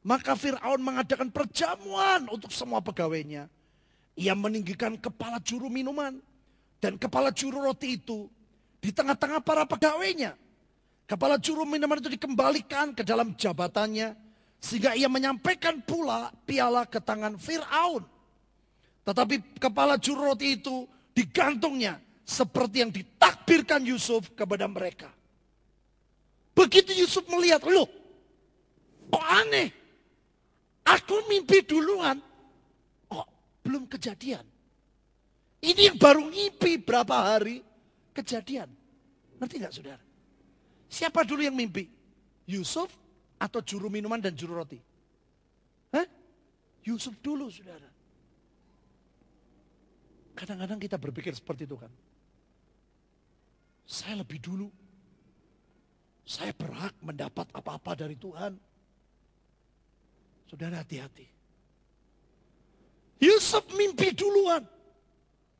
Maka Fir'aun mengadakan perjamuan untuk semua pegawainya. Ia meninggikan kepala juru minuman dan kepala juru roti itu di tengah-tengah para pegawainya. Kepala juru minuman itu dikembalikan ke dalam jabatannya, sehingga ia menyampaikan pula piala ke tangan Fir'aun. Tetapi kepala juru roti itu digantungnya seperti yang ditakbirkan Yusuf kepada mereka. Begitu Yusuf melihat, loh kok aneh, aku mimpi duluan, kok belum kejadian. Ini yang baru ngimpi berapa hari kejadian. Ngerti gak saudara? Siapa dulu yang mimpi? Yusuf atau juru minuman dan juru roti? Hah? Yusuf dulu saudara. Kadang-kadang kita berpikir seperti itu kan. Saya lebih dulu. Saya berhak mendapat apa-apa dari Tuhan. Saudara hati-hati. Yusuf mimpi duluan.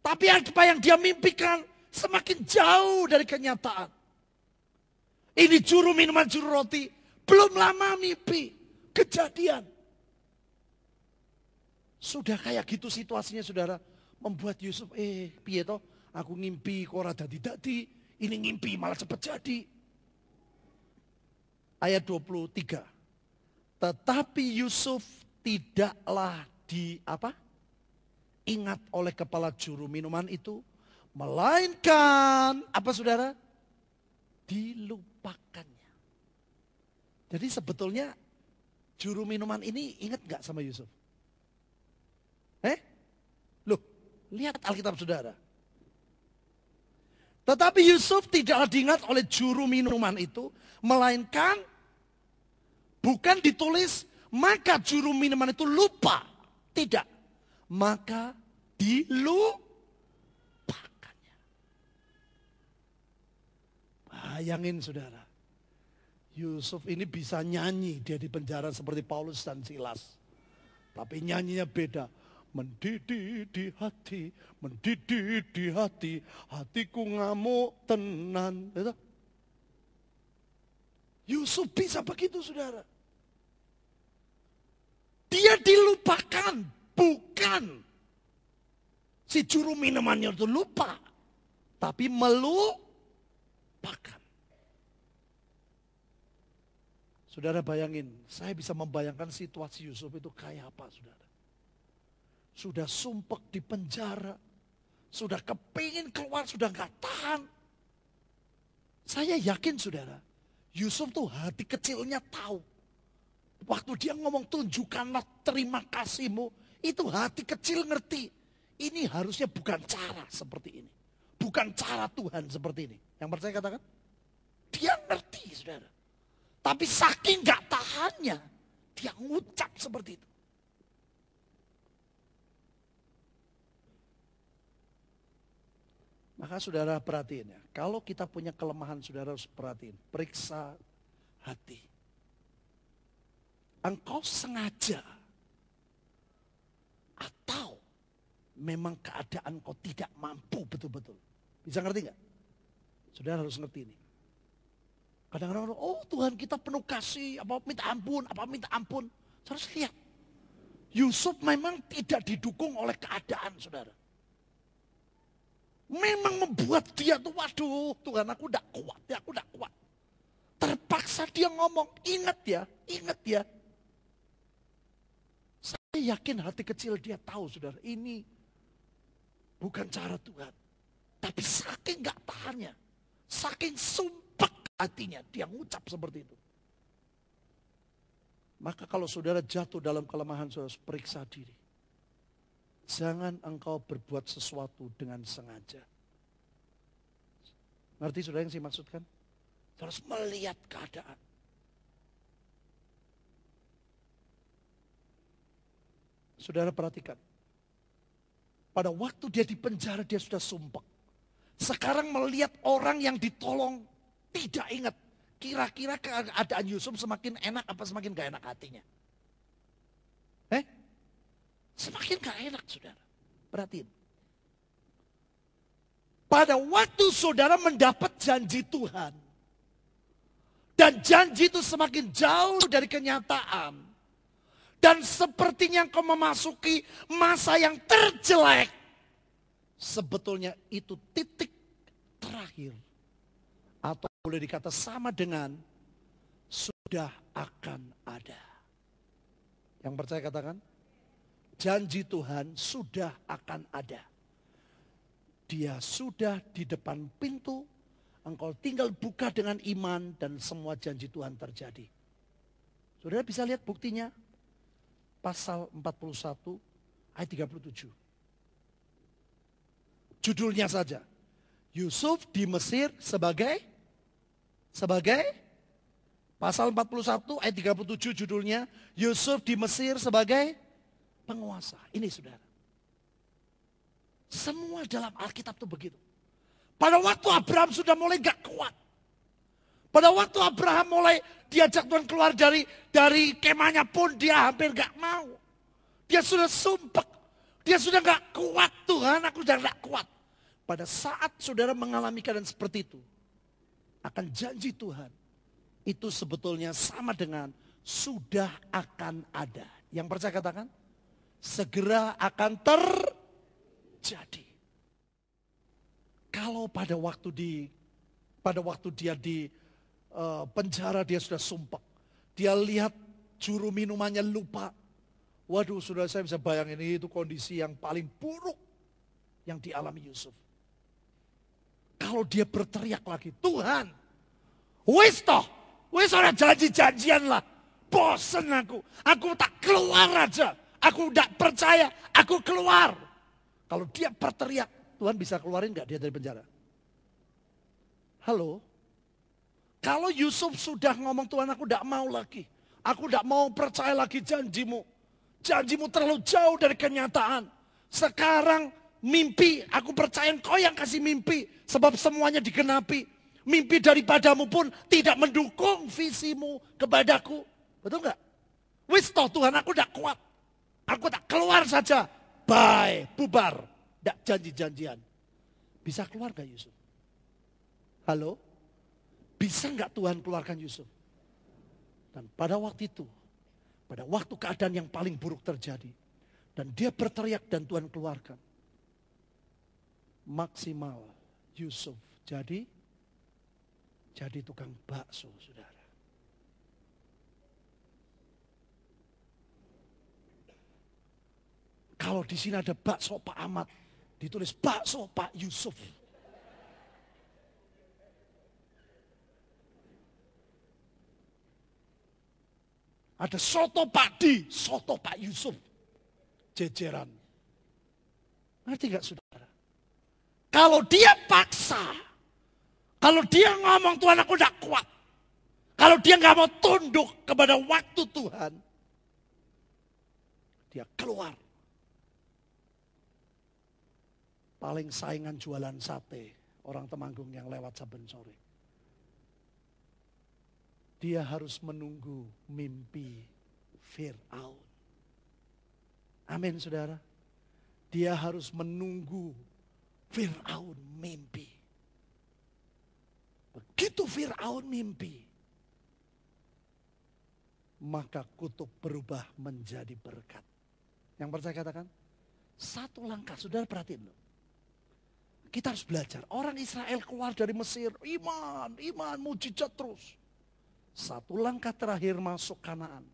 Tapi apa yang dia mimpikan semakin jauh dari kenyataan. Ini juru minuman, juru roti. Belum lama mimpi. Kejadian. Sudah kayak gitu situasinya saudara. Membuat Yusuf, piye toh? Aku ngimpi kok ora dadi-dadi. Ini ngimpi malah cepet jadi. Ayat 23. Tetapi Yusuf tidaklah ingat oleh kepala juru minuman itu. Melainkan, apa saudara? Dilupakannya. Jadi sebetulnya juru minuman ini ingat gak sama Yusuf? Loh, lihat Alkitab saudara. Tetapi Yusuf tidaklah diingat oleh juru minuman itu. Melainkan, bukan ditulis, maka juru minuman itu lupa. Tidak. Maka dilupakannya. Bayangin saudara. Yusuf ini bisa nyanyi. Dia di penjara seperti Paulus dan Silas. Tapi nyanyinya beda. Mendidih di hati, mendidih di hati, hatiku ngamuk tenan. Yusuf bisa begitu saudara. Dia dilupakan, bukan si juru minumannya itu lupa, tapi melupakan. Saudara bayangin, saya bisa membayangkan situasi Yusuf itu kayak apa saudara. Sudah sumpek di penjara, sudah kepingin keluar, sudah gak tahan. Saya yakin saudara, Yusuf tuh hati kecilnya tahu. Waktu dia ngomong tunjukkanlah terima kasihmu, itu hati kecil ngerti. Ini harusnya bukan cara seperti ini. Bukan cara Tuhan seperti ini. Yang percaya katakan, dia ngerti saudara. Tapi saking gak tahannya, dia ngucap seperti itu. Maka saudara perhatiin ya, kalau kita punya kelemahan saudara harus perhatiin. Periksa hati. Engkau sengaja atau memang keadaan kau tidak mampu betul-betul. Bisa ngerti gak? Saudara harus ngerti ini. Kadang-kadang, oh Tuhan kita penuh kasih, apa minta ampun. Saudara harus lihat. Yusuf memang tidak didukung oleh keadaan saudara. Memang membuat dia tuh, waduh Tuhan aku udah kuat. Terpaksa dia ngomong, ingat ya. Saya yakin hati kecil dia tahu saudara, ini bukan cara Tuhan. Tapi saking gak tahannya, saking sumpek hatinya, dia ngucap seperti itu. Maka kalau saudara jatuh dalam kelemahan, saudara harus periksa diri. Jangan engkau berbuat sesuatu dengan sengaja. Ngerti saudara yang saya maksudkan? Terus melihat keadaan. Saudara perhatikan. Pada waktu dia di penjara dia sudah sumpek. Sekarang melihat orang yang ditolong tidak ingat. Kira-kira keadaan Yusuf semakin enak apa semakin gak enak hatinya? Semakin gak enak saudara. Perhatiin. Pada waktu saudara mendapat janji Tuhan. Dan janji itu semakin jauh dari kenyataan. Dan sepertinya engkau memasuki masa yang terjelek. Sebetulnya itu titik terakhir. Atau boleh dikata sama dengan sudah akan ada. Yang percaya katakan, janji Tuhan sudah akan ada. Dia sudah di depan pintu, engkau tinggal buka dengan iman dan semua janji Tuhan terjadi. Saudara bisa lihat buktinya, pasal 41 ayat 37. Judulnya saja, Yusuf di Mesir sebagai pasal 41 ayat 37 judulnya, Yusuf di Mesir sebagai penguasa. Ini saudara. Semua dalam Alkitab itu begitu. Pada waktu Abraham sudah mulai gak kuat. Pada waktu Abraham mulai diajak Tuhan keluar dari kemahnya pun dia hampir gak mau. Dia sudah sumpah. Dia sudah gak kuat, Tuhan aku sudah gak kuat. Pada saat saudara mengalami keadaan seperti itu, akan janji Tuhan, itu sebetulnya sama dengan sudah akan ada. Yang percaya katakan, segera akan terjadi. Kalau pada waktu dia di penjara dia sudah sumpah, dia lihat juru minumannya lupa. Waduh, saudara, saya bisa bayangin itu kondisi yang paling buruk yang dialami Yusuf. Kalau dia berteriak lagi, Tuhan, wis orang janji-janjian lah, bosen aku tak keluar aja, aku tak percaya, aku keluar. Kalau dia berteriak, Tuhan bisa keluarin gak dia dari penjara? Halo? Kalau Yusuf sudah ngomong, Tuhan aku tak mau lagi, aku tak mau percaya lagi janjimu. Janjimu terlalu jauh dari kenyataan. Sekarang mimpi, aku percaya engkau yang kasih mimpi. Sebab semuanya digenapi. Mimpi daripadamu pun tidak mendukung visimu kepadaku. Betul gak? Wis toh Tuhan aku tak kuat. Aku tak keluar saja. Bye, bubar. Tak janji-janjian. Bisa keluar gak Yusuf? Halo? Bisa gak Tuhan keluarkan Yusuf? Dan pada waktu itu, pada waktu keadaan yang paling buruk terjadi. Dan dia berteriak dan Tuhan keluarkan. Maksimal Yusuf jadi tukang bakso, saudara. Kalau di sini ada bakso Pak Ahmad, ditulis bakso Pak Yusuf. Ada soto Pak Di, soto Pak Yusuf. Jejeran. Ngerti gak saudara? Kalau dia paksa, kalau dia ngomong Tuhan aku gak kuat. Kalau dia gak mau tunduk kepada waktu Tuhan, dia keluar. Paling saingan jualan sate, orang Temanggung yang lewat saben sore. Dia harus menunggu mimpi Fir'aun. Amin saudara. Dia harus menunggu Fir'aun mimpi. Begitu Fir'aun mimpi, maka kutub berubah menjadi berkat. Yang percaya katakan, satu langkah, saudara perhatiin loh. Kita harus belajar. Orang Israel keluar dari Mesir, iman, mujizat terus. Satu langkah terakhir masuk Kanaan,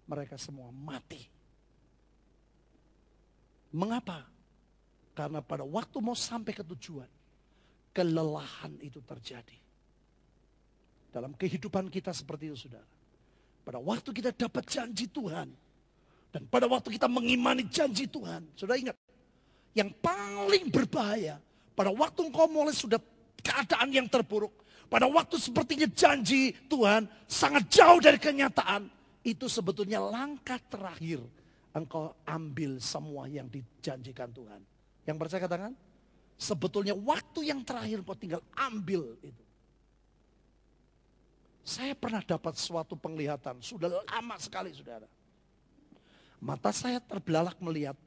mereka semua mati. Mengapa? Karena pada waktu mau sampai ke tujuan, kelelahan itu terjadi. Dalam kehidupan kita seperti itu saudara. Pada waktu kita dapat janji Tuhan, dan pada waktu kita mengimani janji Tuhan, saudara ingat, yang paling berbahaya, pada waktu engkau mulai sudah keadaan yang terburuk, pada waktu sepertinya janji Tuhan sangat jauh dari kenyataan, itu sebetulnya langkah terakhir engkau ambil semua yang dijanjikan Tuhan. Yang percaya katakan, sebetulnya waktu yang terakhir engkau tinggal ambil itu. Saya pernah dapat suatu penglihatan, sudah lama sekali saudara. Mata saya terbelalak melihat